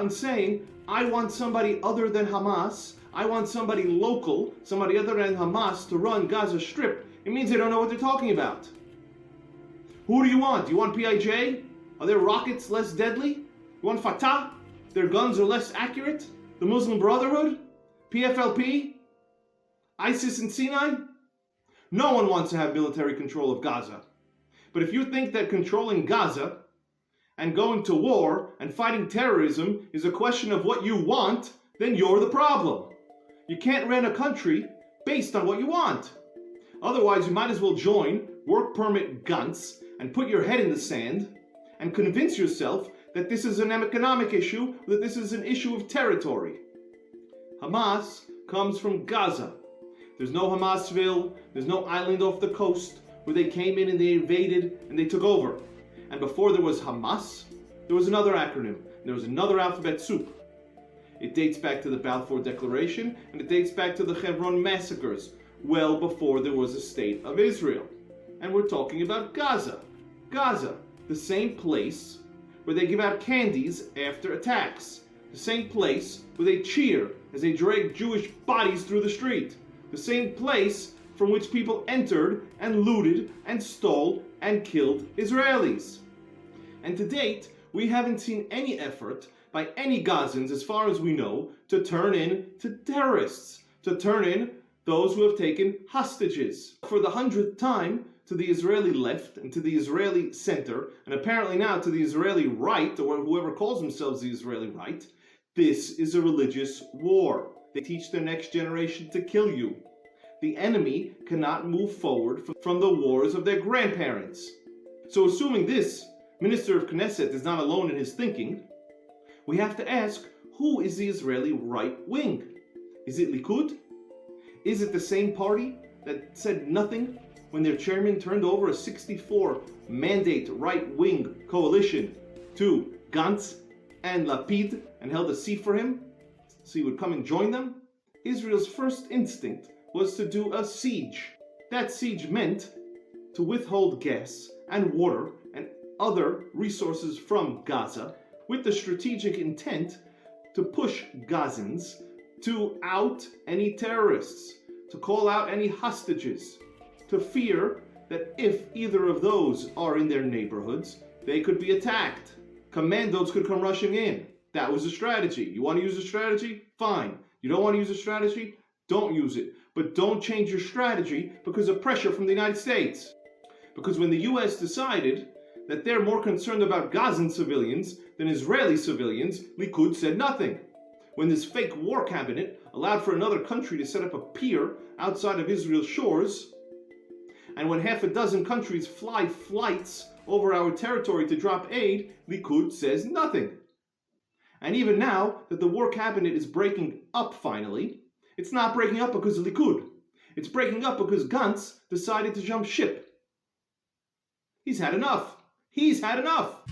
I'm saying I want somebody other than Hamas, I want somebody local, somebody other than Hamas to run Gaza Strip, it means they don't know what they're talking about. Who do you want? Do you want PIJ? Are their rockets less deadly? You want Fatah? Their guns are less accurate? The Muslim Brotherhood? PFLP? ISIS in Sinai? No one wants to have military control of Gaza. But if you think that controlling Gaza and going to war and fighting terrorism is a question of what you want, then you're the problem. You can't run a country based on what you want. Otherwise, you might as well join work permit Gantz and put your head in the sand and convince yourself that this is an economic issue, that this is an issue of territory. Hamas comes from Gaza. There's no Hamasville, there's no island off the coast where they came in and they invaded and they took over. And before there was Hamas, there was another acronym, and there was another alphabet soup. It dates back to the Balfour Declaration, and it dates back to the Hebron massacres, well before there was a state of Israel. And we're talking about Gaza. Gaza, the same place where they give out candies after attacks. The same place where they cheer as they drag Jewish bodies through the street. The same place from which people entered and looted and stole and killed Israelis. And to date, we haven't seen any effort by any Gazans, as far as we know, to turn in to terrorists, to turn in those who have taken hostages. For the 100th time, to the Israeli left and to the Israeli center, and apparently now to the Israeli right, or whoever calls themselves the Israeli right, this is a religious war. They teach their next generation to kill you. The enemy cannot move forward from the wars of their grandparents. So assuming this minister of Knesset is not alone in his thinking, we have to ask, who is the Israeli right wing? Is it Likud? Is it the same party that said nothing when their chairman turned over a 64 mandate right wing coalition to Gantz and Lapid and held a seat for him so he would come and join them? Israel's first instinct was to do a siege. That siege meant to withhold gas and water and other resources from Gaza with the strategic intent to push Gazans to out any terrorists, to call out any hostages, to fear that if either of those are in their neighborhoods, they could be attacked. Commandos could come rushing in. That was the strategy. You want to use a strategy? Fine. You don't want to use a strategy? Don't use it. But don't change your strategy because of pressure from the United States. Because when the US decided that they're more concerned about Gazan civilians than Israeli civilians, Likud said nothing. When this fake war cabinet allowed for another country to set up a pier outside of Israel's shores, and when half a dozen countries fly flights over our territory to drop aid, Likud says nothing. And even now that the war cabinet is breaking up finally, it's not breaking up because of Likud. It's breaking up because Gantz decided to jump ship. He's had enough. He's had enough.